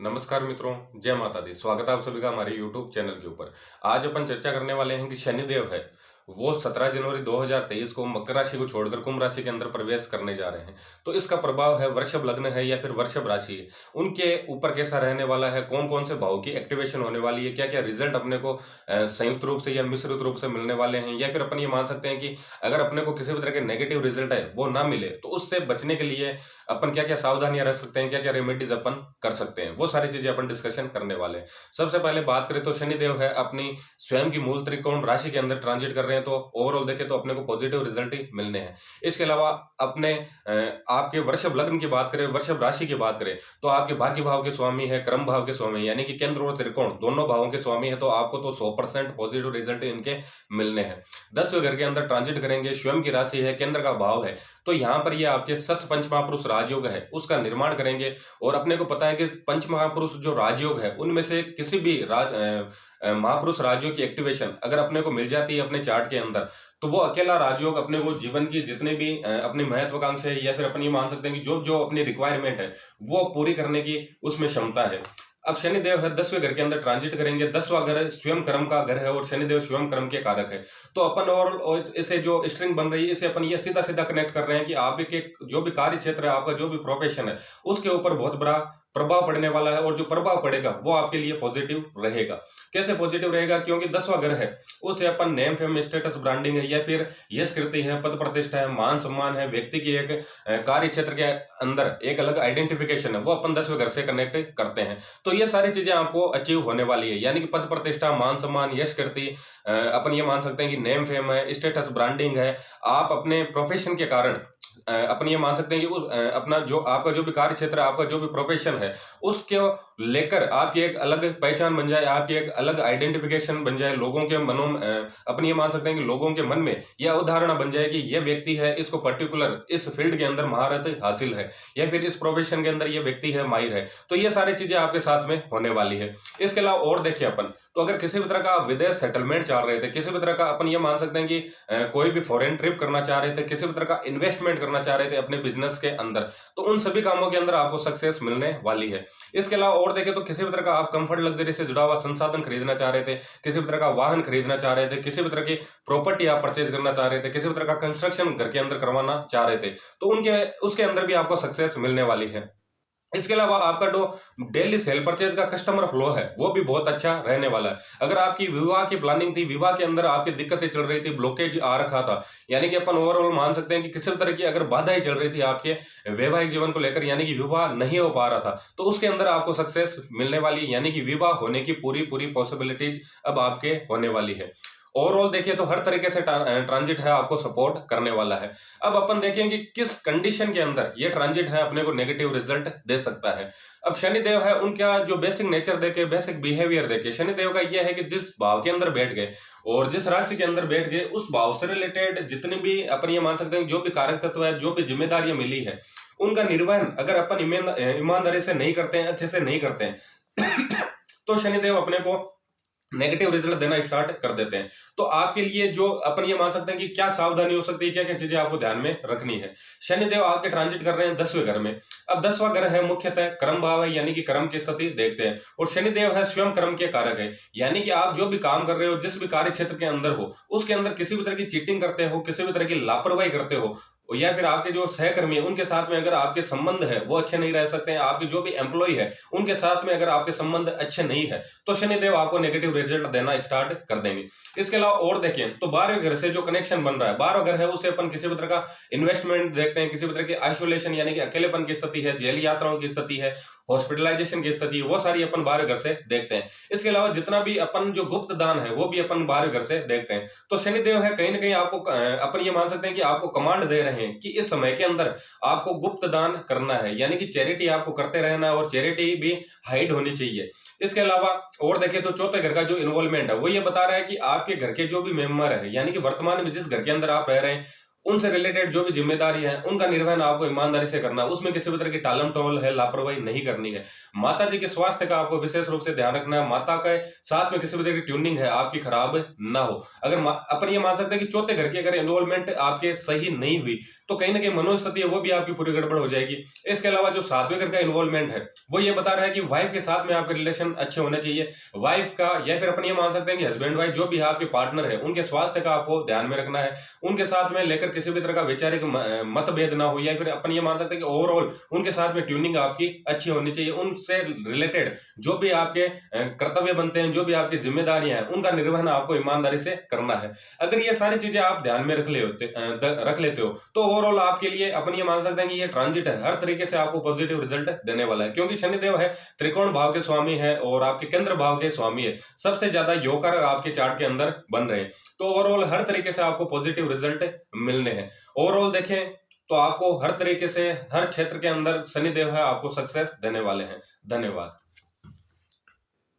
नमस्कार मित्रों, जय माता दी। स्वागत है आप सभी का हमारे यूट्यूब चैनल के ऊपर। आज अपन चर्चा करने वाले हैं कि शनिदेव है, वो 17 जनवरी 2023 को मकर राशि को छोड़कर कुंभ राशि के अंदर प्रवेश करने जा रहे हैं। तो इसका प्रभाव है, वृषभ लग्न है या फिर वृषभ राशि है, उनके ऊपर कैसा रहने वाला है, कौन-कौन से भाव की एक्टिवेशन होने वाली है, क्या-क्या रिजल्ट अपने को संयुक्त रूप से या मिश्रित रूप से मिलने वाले हैं, या फिर अपन ये मान सकते हैं कि अगर अपने को किसी भी तरह के नेगेटिव रिजल्ट है, वो ना मिले, तो उससे बचने के लिए अपन क्या-क्या सावधानियाँ रख सकते हैं, क्या-क्या रेमेडीज अपन कर सकते हैं, वो सारी चीजें अपन डिस्कशन करने वाले हैं। सबसे पहले बात करें तो शनिदेव है अपनी स्वयं की मूल त्रिकोण राशि के अंदर ट्रांजिट कर रहे हैं, तो ओवरऑल देखें तो अपने को पॉजिटिव रिजल्ट ही मिलने हैं। इसके अलावा अपने आपके वृषभ लग्न की बात करें, वृषभ राशि की बात करें, तो आपके भाग्य भाव के स्वामी है, कर्म भाव के स्वामी यानी कि केंद्र और त्रिकोण दोनों भावों के स्वामी है, तो आपको तो 100% पॉजिटिव रिजल्ट इनके मिलने हैं। 10वें घर के अंदर ट्रांजिट करेंगे, स्वयं की राशि है, केंद्र का भाव है, तो यहाँ पर ये आपके सस पंच महापुरुष राजयोग है उसका निर्माण करेंगे। और अपने को पता है कि पंच महापुरुष जो राजयोग है, उनमें से किसी भी महापुरुष राजयोग की एक्टिवेशन अगर अपने को मिल जाती है अपने चार्ट के अंदर, तो वो अकेला राजयोग अपने को जीवन की जितने भी अपनी महत्वाकांक्षा है या फिर अपन ये मान सकते हैं कि जो जो अपनी रिक्वायरमेंट है वो पूरी करने की उसमें क्षमता है। अब शनिदेव है 10वें घर के अंदर ट्रांजिट करेंगे। 10वां घर स्वयं कर्म का घर है और शनिदेव स्वयं कर्म के कारक है। तो अपन और इसे जो स्ट्रिंग बन रही है, इसे अपन ये सीधा सीधा कनेक्ट कर रहे हैं कि आपके जो भी कार्य क्षेत्र है, आपका जो भी प्रोफेशन है, उसके ऊपर बहुत बड़ा प्रभाव पड़ने वाला है, और जो प्रभाव पड़ेगा वो आपके लिए पॉजिटिव रहेगा। कैसे पॉजिटिव रहेगा? क्योंकि 10वां घर है, उसे अपन नेम फेम स्टेटस ब्रांडिंग है या फिर यश कीर्ति है, पद प्रतिष्ठा है, मान सम्मान है, व्यक्ति की एक कार्य क्षेत्र के अंदर एक अलग आइडेंटिफिकेशन है, वो अपन 10वें घर से कनेक्ट करते हैं। तो ये सारी चीजें आपको अचीव होने वाली है, यानी कि पद प्रतिष्ठा, मान सम्मान, यश कीर्ति, अपन ये मान सकते हैं कि नेम फेम है, स्टेटस ब्रांडिंग है। आप अपने प्रोफेशन के कारण अपन ये मान सकते हैं कि अपना जो आपका जो भी कार्य क्षेत्र है, आपका जो भी प्रोफेशन है, उसके लेकर आपकी एक अलग पहचान बन जाए, आपकी एक अलग आइडेंटिफिकेशन बन जाए लोगों के मनों में। अपन ये मान सकते हैं कि लोगों के मन में यह अवधारणा बन जाए कि यह व्यक्ति है, इसको पर्टिकुलर इस फील्ड के अंदर महारत हासिल है, या फिर इस प्रोफेशन के अंदर ये व्यक्ति है, माहिर है। तो ये सारी चीजें आपके साथ में होने वाली है। इसके अलावा और देखिए अपन, तो अगर किसी भी तरह का आप विदेश सेटलमेंट चाह रहे थे, किसी भी तरह का अपन ये मान सकते हैं कि कोई भी फॉरेन ट्रिप करना चाह रहे थे, किसी भी तरह का इन्वेस्टमेंट करना चाह रहे थे अपने बिजनेस के अंदर, तो उन सभी कामों के अंदर आपको सक्सेस मिलने वाली है। इसके अलावा और देखें तो किसी भी तरह का आप कंफर्ट लग्जरी से जुड़ा हुआ संसाधन खरीदना चाह रहे थे, किसी भी तरह का वाहन खरीदना चाह रहे थे, किसी भी तरह की प्रॉपर्टी आप परचेज करना चाह रहे थे, किसी भी तरह का कंस्ट्रक्शन घर के अंदर करवाना चाह रहे थे, तो उनके उसके अंदर भी आपको सक्सेस मिलने वाली है। इसके अलावा आपका जो डेली सेल परचेज का कस्टमर फ्लो है, वो भी बहुत अच्छा रहने वाला है। अगर आपकी विवाह की प्लानिंग थी, विवाह के अंदर आपकी दिक्कतें चल रही थी, ब्लॉकेज आ रखा था, यानी कि अपन ओवरऑल मान सकते हैं कि किसी भी तरह की अगर बाधाएं चल रही थी आपके वैवाहिक जीवन को लेकर, यानी कि विवाह नहीं हो पा रहा था, तो उसके अंदर आपको सक्सेस मिलने वाली है, यानी कि विवाह होने की पूरी पूरी पॉसिबिलिटीज अब आपके होने वाली है। ओवरऑल देखिए तो हर तरीके से ट्रांजिट है आपको सपोर्ट करने वाला है। अब अपन देखेंगे किस कंडीशन के अंदर ये ट्रांजिट है अपने को नेगेटिव रिजल्ट दे सकता है। अब शनिदेव है, उनका जो बेसिक नेचर देखे, बेसिक बिहेवियर देखे, शनिदेव का ये है कि जिस भाव के अंदर बैठ गए और जिस राशि के अंदर बैठ गए, उस भाव से रिलेटेड जितनी भी अपन ये मान सकते हैं जो भी कारक तत्व है, जो भी जिम्मेदारियां मिली है, उनका निर्वहन अगर अपन ईमानदारी से नहीं करते हैं, अच्छे से नहीं करते हैं तो शनिदेव अपने को नेगेटिव रिजल्ट देना स्टार्ट कर देते हैं। तो आपके लिए जो अपन ये मान सकते हैं कि क्या सावधानी हो सकती है, क्या क्या चीजें आपको ध्यान में रखनी है। शनिदेव आपके ट्रांजिट कर रहे हैं 10वें घर में। अब 10वां घर है मुख्यतः कर्म भाव है, यानी कि कर्म की स्थिति देखते हैं, और शनिदेव है स्वयं कर्म के कारक है, यानी कि आप जो भी काम कर रहे हो, जिस भी कार्य क्षेत्र के अंदर हो, उसके अंदर किसी भी तरह की चीटिंग करते हो, किसी भी तरह की लापरवाही करते हो, या फिर आपके जो सहकर्मी है उनके साथ में अगर आपके संबंध है वो अच्छे नहीं रह सकते हैं, आपके जो भी एम्प्लॉय है उनके साथ में अगर आपके संबंध अच्छे नहीं है, तो शनिदेव आपको नेगेटिव रिजल्ट देना स्टार्ट कर देंगे। इसके अलावा और देखें तो 12वें घर से जो कनेक्शन बन रहा है, 12वां घर है, उसे अपन किसी भी तरह का इन्वेस्टमेंट देखते हैं, किसी भी तरह की आइसोलेशन यानी कि अकेलेपन की स्थिति है, जेल यात्राओं की स्थिति है, हॉस्पिटलाइजेशन की स्थिति है, वो सारी अपन 12वें घर से देखते हैं। इसके अलावा जितना भी अपन जो गुप्त दान है वो भी अपन 12वें घर से देखते हैं। तो शनिदेव है कहीं ना कहीं आपको अपन ये मान सकते हैं कि आपको कमांड दे रहे हैं कि इस समय के अंदर आपको गुप्त दान करना है, यानी कि चैरिटी आपको करते रहना है, और चैरिटी भी हाइड होनी चाहिए। इसके अलावा और देखें तो चौथे घर का जो इन्वॉल्वमेंट है वो ये बता रहा है कि आपके घर के जो भी मेंबर है, यानी कि वर्तमान में जिस घर के अंदर आप रह रहे हैं, उनसे रिलेटेड जो भी जिम्मेदारी है उनका निर्वहन आपको ईमानदारी से करना है, उसमें किसी भी तरह की टालम टोल है, लापरवाही नहीं करनी है। माता जी के स्वास्थ्य का आपको विशेष रूप से ध्यान रखना है, माता के साथ में किसी भी तरह की ट्यूनिंग है आपकी खराब ना हो। अगर अपन ये मान सकते हैं कि चौथे घर की अगर इन्वॉल्वमेंट आपके सही नहीं हुई तो कहीं ना कहीं मनोस्थिति है वो भी आपकी पूरी गड़बड़ हो जाएगी। इसके अलावा जो सातवें घर का इन्वॉल्वमेंट है वो ये बता रहा है कि वाइफ के साथ में आपके रिलेशन अच्छे होने चाहिए। वाइफ का या फिर अपन ये मान सकते हैं कि हस्बैंड वाइफ जो भी आपके पार्टनर है उनके स्वास्थ्य का आपको ध्यान में रखना है, उनके साथ में लेकर किसी भी तरह का वैचारिक मतभेद ना हो, या फिर अपन ये मान सकते हैं कि ओवरऑल उनके साथ में ट्यूनिंग आपकी अच्छी होनी चाहिए। उनसे रिलेटेड जो भी आपके कर्तव्य बनते हैं, जो भी आपकी जिम्मेदारियां हैं, उनका निर्वहन आपको ईमानदारी से करना है। अगर ये सारी चीजें आप ध्यान में रख लेते हो तो ओवरऑल आपके लिए अपन ये मान सकते हैं कि ये ट्रांजिट है हर तरीके से आपको पॉजिटिव रिजल्ट देने वाला है, क्योंकि शनिदेव है त्रिकोण भाव के स्वामी है और आपके केंद्र भाव के स्वामी है, सबसे ज्यादा योकर आपके चार्ट के अंदर बन रहे हैं। तो ओवरऑल हर तरीके से आपको पॉजिटिव रिजल्ट मिलने हैं। ओवरऑल देखें तो आपको हर तरीके से हर क्षेत्र के अंदर शनिदेव है आपको सक्सेस देने वाले हैं। धन्यवाद।